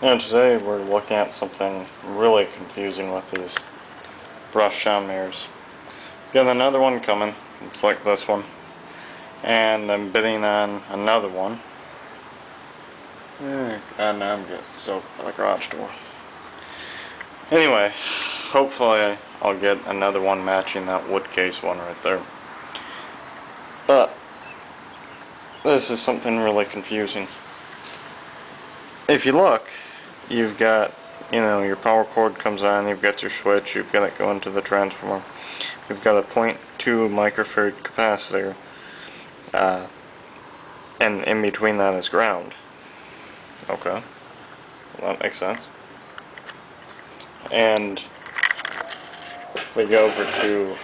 And today we're looking at something really confusing with these brush sound mirrors. Got another one coming. It's like this one. And I'm bidding on another one. And now I'm getting soaked by the garage door. Anyway, hopefully I'll get another one matching that wood case one right there. But this is something really confusing. If you look, you've got, your power cord comes on, you've got your switch, you've got it going to the transformer. You've got a 0.2 microfarad capacitor, and in between that is ground. Okay, well, that makes sense. And if we go over to,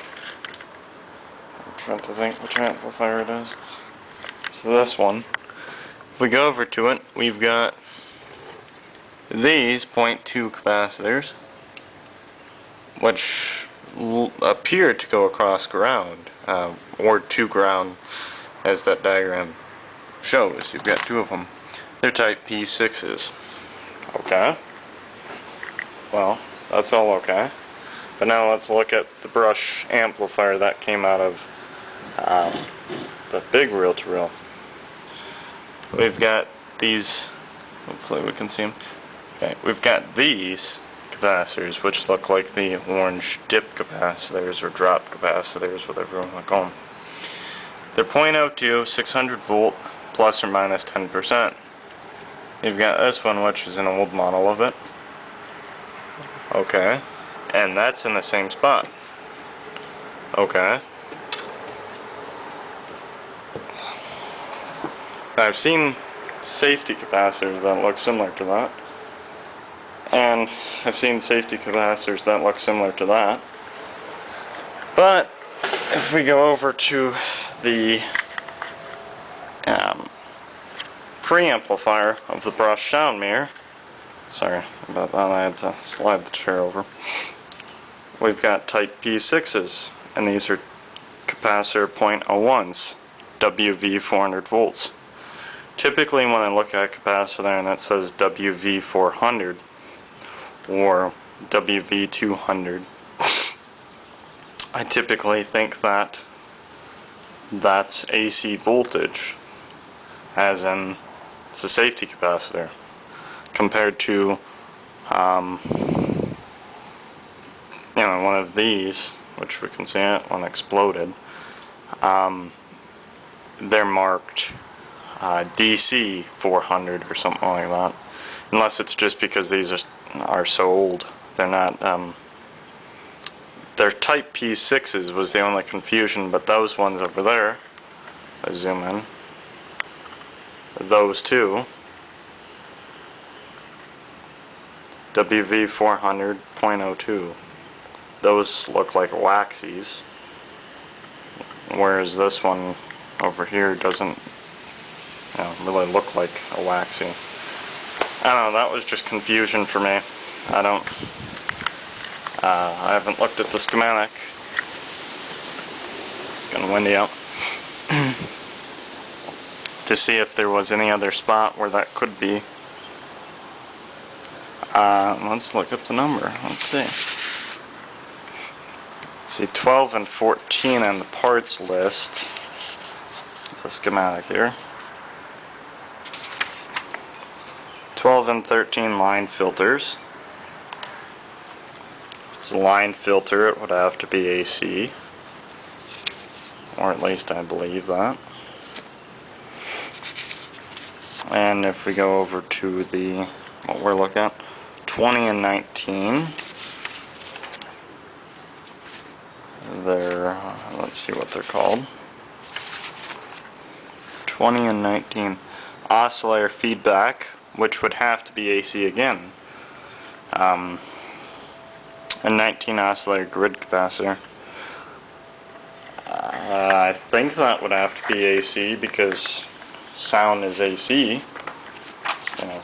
I'm trying to think which amplifier it is. So this one, if we go over to it, we've got these 0.2 capacitors, which appear to go across ground, or to ground, as that diagram shows. You've got two of them. They're type P6s. Okay. Well, that's all okay. But now let's look at the brush amplifier that came out of the big reel-to-reel. We've got these, hopefully we can see them. Okay, we've got these capacitors, which look like the orange dip capacitors or drop capacitors, whatever you want to call them. They're 0.02, 600 volt, plus or minus 10%. You've got this one, which is an old model of it. Okay, and that's in the same spot. Okay. I've seen safety capacitors that look similar to that. And I've seen safety capacitors that look similar to that. But if we go over to the preamplifier of the brush sound mirror, sorry about that, I had to slide the chair over. We've got type P6s, and these are capacitor 0.01s, WV 400 volts. Typically when I look at a capacitor and it says WV 400 or WV 200, I typically think that that's AC voltage, as in it's a safety capacitor, compared to one of these, which we can see it when exploded. They're marked DC 400 or something like that, unless it's just because these are so old. They're not, they're type P6s was the only confusion, but those ones over there, I zoom in, those two, WV 400 0.02, those look like waxies, whereas this one over here doesn't really look like a waxy. I don't know, that was just confusion for me. I haven't looked at the schematic. It's getting windy out. To see if there was any other spot where that could be. Let's look up the number. Let's see. See 12 and 14 on the parts list. The schematic here. 12 and 13 line filters. If it's a line filter, it would have to be AC. Or at least I believe that. And if we go over to the, what we're looking at, 20 and 19. They're, let's see what they're called. 20 and 19. Oscillator feedback, which would have to be AC again. A 19 oscillator grid capacitor. I think that would have to be AC because sound is AC.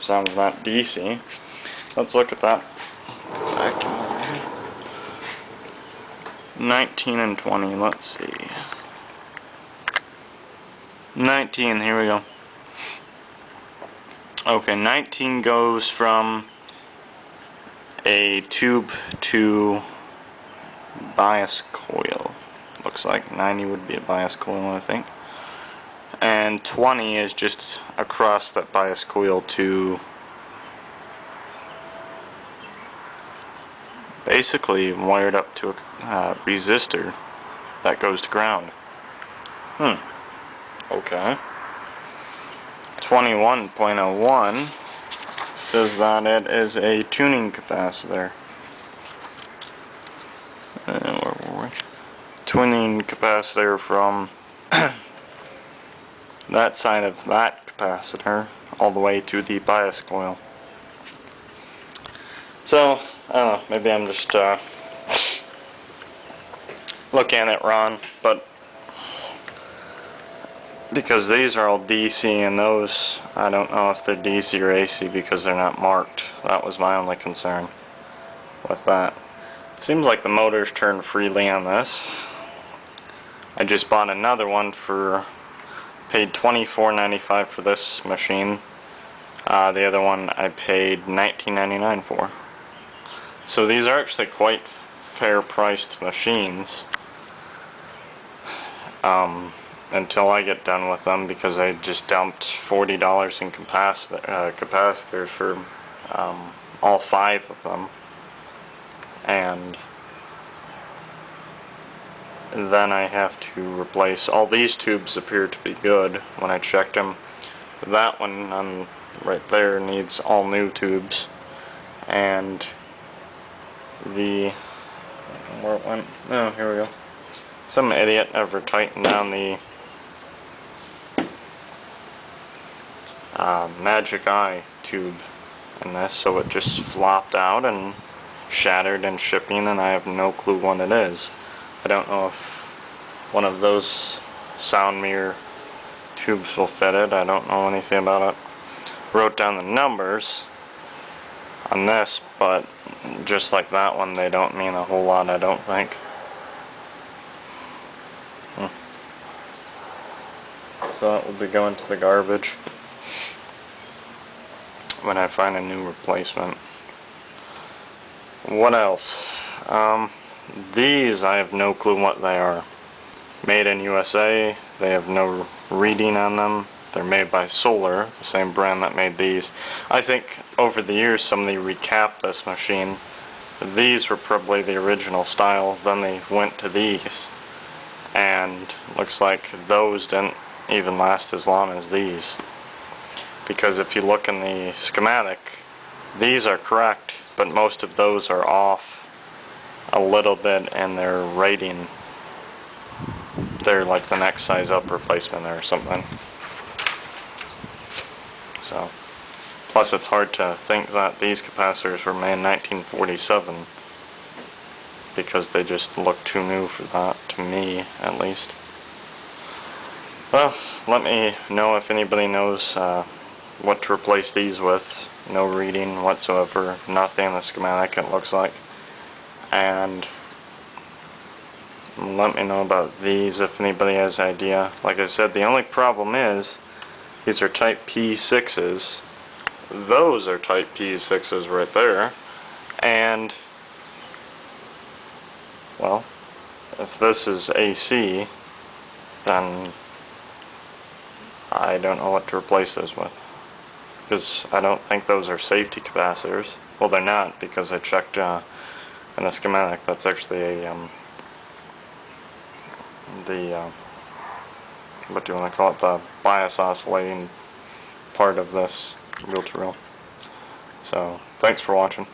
Sound's not DC. Let's look at that. Vacuum over here. 19 and 20, let's see. 19, here we go. Okay, 19 goes from a tube to bias coil. Looks like 90 would be a bias coil, I think. And 20 is just across that bias coil to basically wired up to a resistor that goes to ground. Okay. 21.01 says that it is a tuning capacitor. Where were we? Tuning capacitor from that side of that capacitor all the way to the bias coil. So, I don't know, maybe I'm just looking at it wrong, but because these are all DC and those, I don't know if they're DC or AC because they're not marked. That was my only concern with that. Seems like the motors turn freely on this. I just bought another one paid $24.95 for this machine. The other one I paid $19.99 for. So these are actually quite fair priced machines. Until I get done with them, because I just dumped $40 in capacitors for all 5 of them, and then I have to replace all these tubes. Appear to be good when I checked them. That one on right there needs all new tubes, and where it went? Oh, here we go. Some idiot ever tightened down the magic eye tube in this, so it just flopped out and shattered in shipping, and I have no clue what it is. I don't know if one of those sound mirror tubes will fit it. I don't know anything about it. Wrote down the numbers on this, but just like that one, they don't mean a whole lot, I don't think. So that will be going to the garbage when I find a new replacement. What else? These, I have no clue what they are. Made in USA, they have no reading on them. They're made by Solar, the same brand that made these. I think over the years somebody recapped this machine. These were probably the original style, then they went to these. And looks like those didn't even last as long as these. Because if you look in the schematic, these are correct, but most of those are off a little bit in their rating. They're like the next size up replacement or something. So, plus it's hard to think that these capacitors were made in 1947, because they just look too new for that, to me at least. Well, let me know if anybody knows what to replace these with. No reading whatsoever, nothing in the schematic it looks like. And let me know about these if anybody has an idea. Like I said, the only problem is these are type P6s. Those are type P6s right there. And, well, if this is AC, then I don't know what to replace those with. Because I don't think those are safety capacitors. Well, they're not, because I checked in the schematic. That's actually a what do you want to call it, the bias oscillating part of this reel-to-reel. So, thanks for watching.